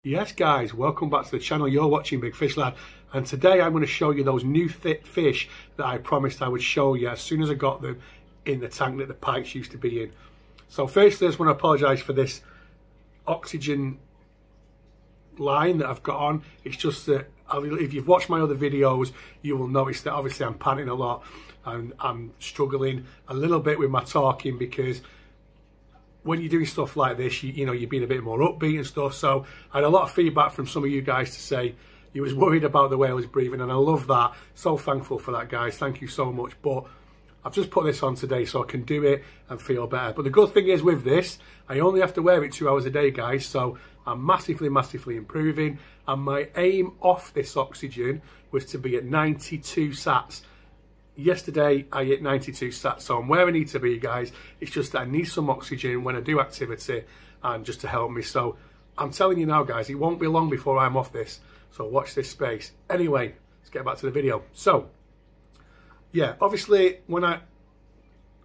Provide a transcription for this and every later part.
Yes guys, welcome back to the channel. You're watching Big Fish Lad, and today I'm going to show you those new fit fish that I promised I would show you as soon as I got them in the tank that the pikes used to be in. So firstly, I just want to apologise for this oxygen line that I've got on. It's just that if you've watched my other videos, you will notice that obviously I'm panting a lot and I'm struggling a little bit with my talking, because when you're doing stuff like this, you know, you're being a bit more upbeat and stuff. So I had a lot of feedback from some of you guys to say you was worried about the way I was breathing, and I love that. So thankful for that, guys. Thank you so much. But I've just put this on today so I can do it and feel better. But the good thing is with this, I only have to wear it 2 hours a day, guys. So I'm massively improving. And my aim off this oxygen was to be at 92 sats. Yesterday I hit 92 sats, so I'm where I need to be, guys. It's just that I need some oxygen when I do activity and just to help me. So I'm telling you now, guys, it won't be long before I'm off this. So watch this space. Anyway, let's get back to the video. So yeah, obviously when I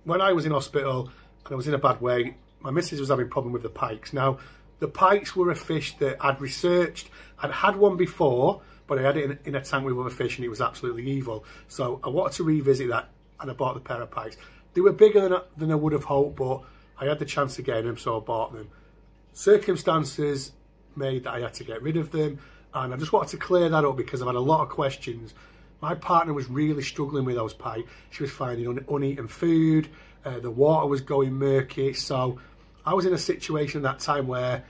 was in hospital and I was in a bad way, my missus was having a problem with the pikes. Now, the pikes were a fish that I'd researched. I'd had one before, but I had it in a tank with other fish and it was absolutely evil. So I wanted to revisit that, and I bought the pair of pikes. They were bigger than I would have hoped, but I had the chance of getting them, so I bought them. Circumstances made that I had to get rid of them, and I just wanted to clear that up because I've had a lot of questions. My partner was really struggling with those pikes. She was finding uneaten food, the water was going murky, so I was in a situation at that time where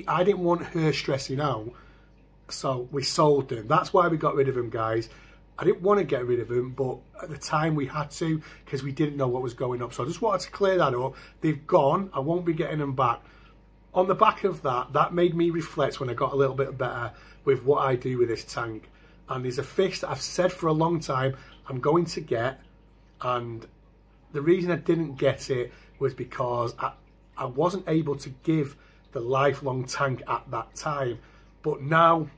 I didn't want her stressing out. So we sold them. That's why we got rid of them, guys. I didn't want to get rid of them, but at the time we had to because we didn't know what was going up. So I just wanted to clear that up. They've gone. I won't be getting them back. On the back of that, that made me reflect when I got a little bit better with what I do with this tank. And there's a fish that I've said for a long time I'm going to get. And the reason I didn't get it was because I wasn't able to give the lifelong tank at that time. But now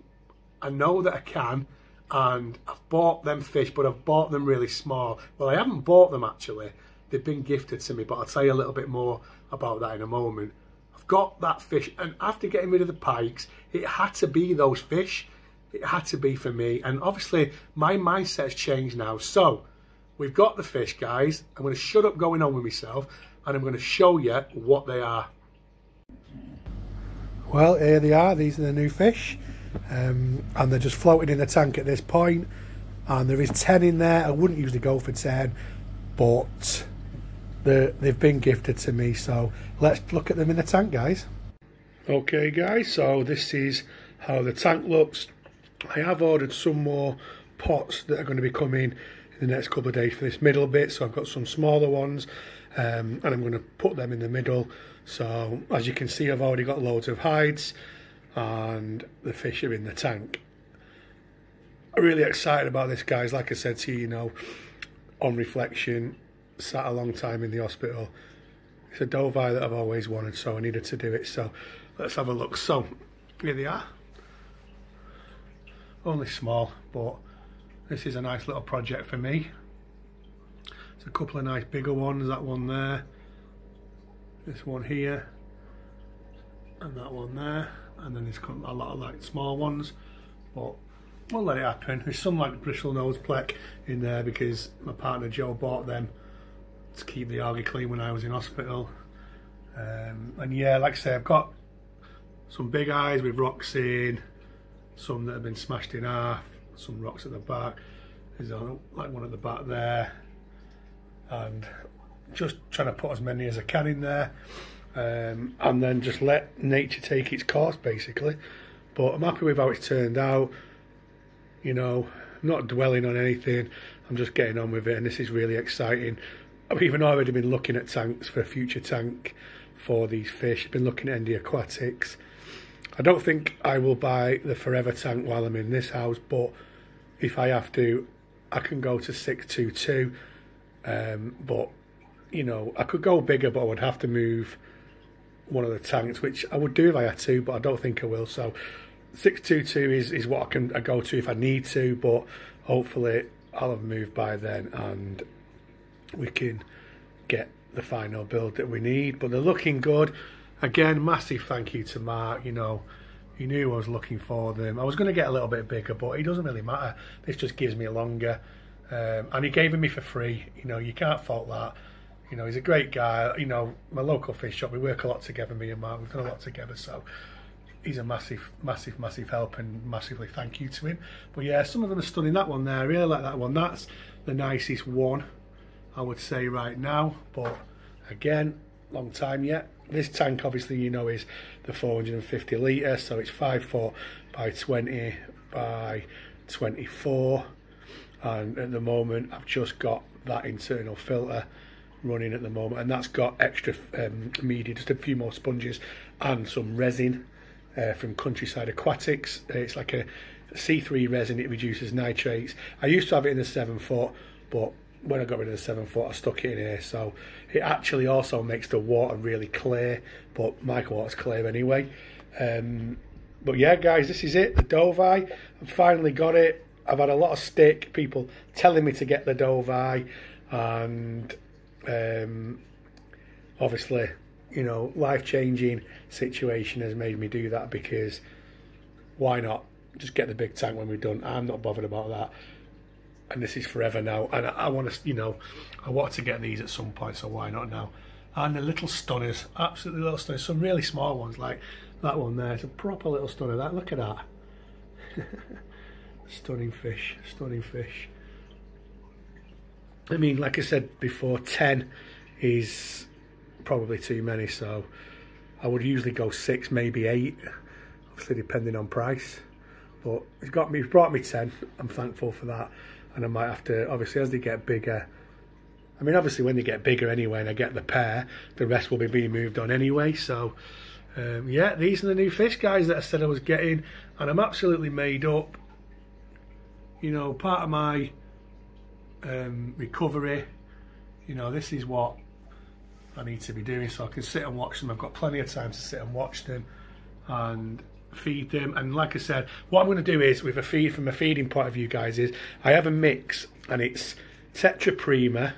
I know that I can, and I've bought them fish, but I've bought them really small. Well, I haven't bought them actually. They've been gifted to me, but I'll tell you a little bit more about that in a moment. I've got that fish, and after getting rid of the pikes, it had to be those fish. It had to be for me, and obviously my mindset's changed now. So we've got the fish, guys. I'm going to shut up going on with myself, and I'm going to show you what they are. Well, here they are. These are the new fish. And they're just floating in the tank at this point, and there is 10 in there. I wouldn't usually go for 10, but they've been gifted to me, so let's look at them in the tank, guys. Okay guys, so this is how the tank looks. I have ordered some more pots that are going to be coming in the next couple of days for this middle bit, so I've got some smaller ones, and I'm going to put them in the middle. So as you can see, I've already got loads of hides and the fish are in the tank. I'm really excited about this, guys. Like I said to you, you know, on reflection, sat a long time in the hospital. It's a dove eye that I've always wanted, so I needed to do it. So let's have a look. So here they are. Only small, but this is a nice little project for me. There's a couple of nice bigger ones, that one there, this one here, and that one there. And then there's a lot of like small ones, but we'll let it happen. There's some like bristle nose pleck in there because my partner Joe bought them to keep the algae clean when I was in hospital. And yeah, like I say, I've got some big eyes with rocks in, some that have been smashed in half, some rocks at the back. There's like one at the back there, and just trying to put as many as I can in there. And then just let nature take its course, basically. But I'm happy with how it's turned out. You know, I'm not dwelling on anything. I'm just getting on with it, and this is really exciting. I've even already been looking at tanks for a future tank for these fish. I've been looking at ND Aquatics. I don't think I will buy the forever tank while I'm in this house, but if I have to, I can go to 622. But you know, I could go bigger, but I would have to move one of the tanks, which I would do if I had to, but I don't think I will. So 622 is what I go to if I need to, but hopefully I'll have moved by then and we can get the final build that we need. But they're looking good. Again, massive thank you to Mark. You know, you knew I was looking for them. I was going to get a little bit bigger, but it doesn't really matter. This just gives me longer. And he gave them me for free. You know, you can't fault that. You know, he's a great guy. You know, my local fish shop, we work a lot together, me and Mark. We've done a lot together, so he's a massive help, and massively thank you to him. But yeah, some of them are stunning. That one there, I really like that one. That's the nicest one, I would say, right now. But again, long time yet. This tank, obviously, you know, is the 450 litre, so it's 5 foot by 20 by 24. And at the moment, I've just got that internal filter running at the moment, and that's got extra media, just a few more sponges and some resin from Countryside Aquatics. It's like a C3 resin. It reduces nitrates. I used to have it in the 7 foot, but when I got rid of the 7 foot, I stuck it in here. So it actually also makes the water really clear, but my water's clear anyway. But yeah, guys, this is it, the Dove Eye. I've finally got it. I've had a lot of stick, people telling me to get the Dove Eye, and obviously, you know, life-changing situation has made me do that, because why not just get the big tank when we're done? I'm not bothered about that, and this is forever now, and I want to, you know, I want to get these at some point, so why not now? And the little stunners, absolutely little stunners, some really small ones like that one there. It's a proper little stunner. That, look at that. Stunning fish, stunning fish. I mean, like I said before, 10 is probably too many, so I would usually go 6, maybe 8, obviously depending on price. But he's brought me 10. I'm thankful for that, and I might have to, obviously, as they get bigger. I mean, obviously, when they get bigger anyway, and I get the pair, the rest will be being moved on anyway. So, yeah, these are the new fish, guys, that I said I was getting, and I'm absolutely made up. You know, part of my recovery, you know, this is what I need to be doing, so I can sit and watch them. I've got plenty of time to sit and watch them and feed them. And like I said, what I'm going to do is, with a feed, from a feeding point of view, guys, is I have a mix, and it's Tetra Prima,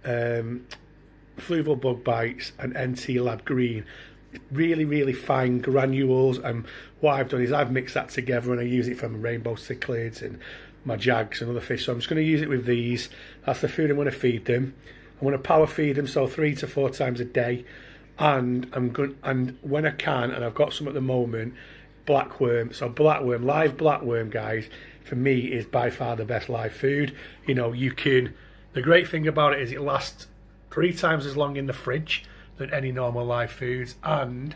Fluval Bug Bites, and NT Lab Green. Really fine granules, and what I've done is I've mixed that together, and I use it for my rainbow cichlids and my jags and other fish. So I'm just going to use it with these. That's the food I'm going to feed them. I'm going to power feed them, so 3 to 4 times a day, and and when I can, and I've got some at the moment, blackworm. So blackworm, live blackworm, guys, for me is by far the best live food. You know, you can, the great thing about it is it lasts 3 times as long in the fridge than any normal live foods, and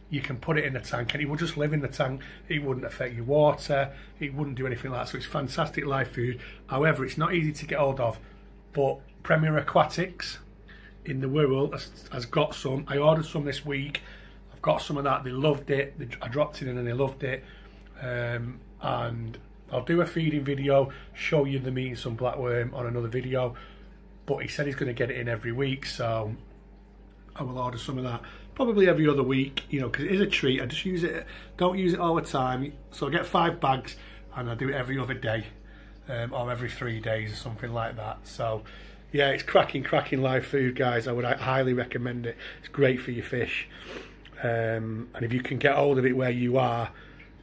you can put it in the tank and it will just live in the tank. It wouldn't affect your water, it wouldn't do anything like that. So it's fantastic live food. However, it's not easy to get hold of, but Premier Aquatics in the world has got some. I ordered some this week. I've got some of that. They loved it. I dropped it in and they loved it. And I'll do a feeding video, show you them eating some blackworm on another video, but he said he's going to get it in every week, so I will order some of that probably every other week, you know, because it is a treat. I just use it, don't use it all the time. So I get 5 bags and I do it every other day, or every 3 days or something like that. So yeah, it's cracking live food, guys. I would highly recommend it. It's great for your fish, and if you can get hold of it where you are,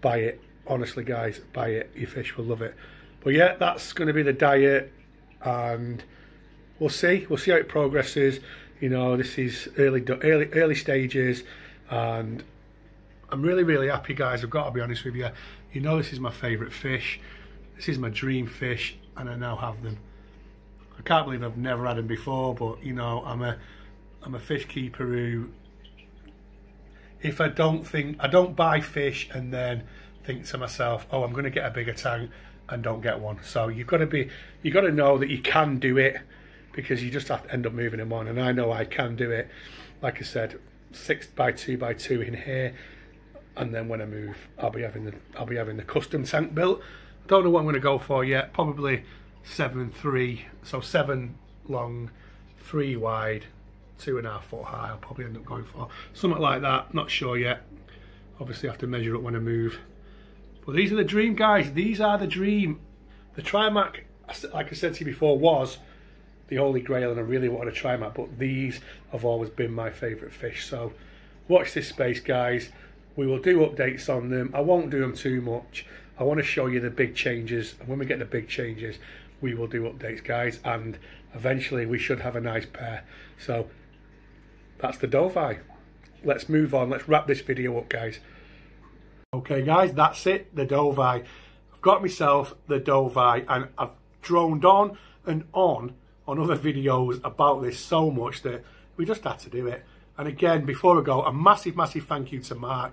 buy it. Honestly, guys, buy it. Your fish will love it. But yeah, that's going to be the diet, and we'll see how it progresses. You know, this is early stages, and I'm really happy, guys. I've got to be honest with you. You know, this is my favourite fish. This is my dream fish, and I now have them. I can't believe I've never had them before, but you know, I'm a fish keeper who, if I don't buy fish and then think to myself, oh, I'm going to get a bigger tank, and don't get one. So you've got to know that you can do it, because you just have to end up moving them on, and I know I can do it. Like I said, 6 by 2 by 2 in here, and then when I move, I'll be having the custom tank built. I don't know what I'm going to go for yet. Probably 7'3", so 7 long, 3 wide, 2.5 foot high. I'll probably end up going for something like that. Not sure yet. Obviously, I have to measure up when I move. But these are the dream, guys. These are the dream. The Trimac, like I said to you before, was the holy grail, and I really wanted a Trimac, but these have always been my favourite fish. So watch this space, guys. we will do updates on them. I won't do them too much. I want to show you the big changes, and when we get the big changes, we will do updates, guys, and eventually we should have a nice pair. So that's the Dovi. Let's move on. Let's wrap this video up, guys. Okay, guys, that's it, the Dovi. I've got myself the Dovi, and I've droned on and on other videos about this so much that we just had to do it. And again, before I go, a massive thank you to Mark.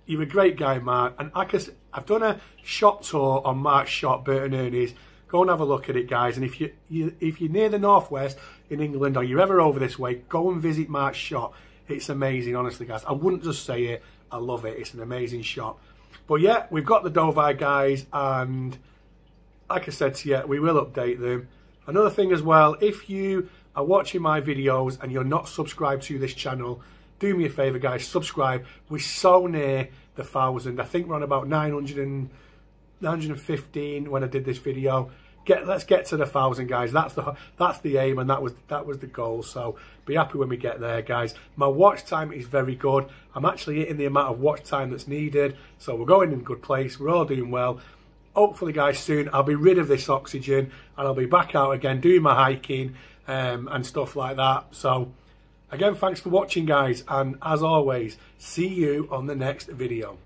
You're a great guy, Mark. And I've done a shop tour on Mark's shop, Burton Ernie's. Go and have a look at it, guys. And if you're near the northwest in England, or you're ever over this way, go and visit Mark's shop. It's amazing, honestly, guys. I wouldn't just say it. I love it. It's an amazing shop. But yeah, we've got the Dovi, guys, and like I said to you, we will update them. Another thing as well, if you are watching my videos and you're not subscribed to this channel, do me a favour, guys, subscribe. We're so near the 1,000. I think we're on about 915 when I did this video. Let's get to the 1,000, guys. That's the aim, and that was the goal. So be happy when we get there, guys. My watch time is very good. I'm actually hitting the amount of watch time that's needed, so we're going in a good place. We're all doing well. Hopefully, guys, soon I'll be rid of this oxygen and I'll be back out again doing my hiking and stuff like that. So again, thanks for watching, guys, and as always, see you on the next video.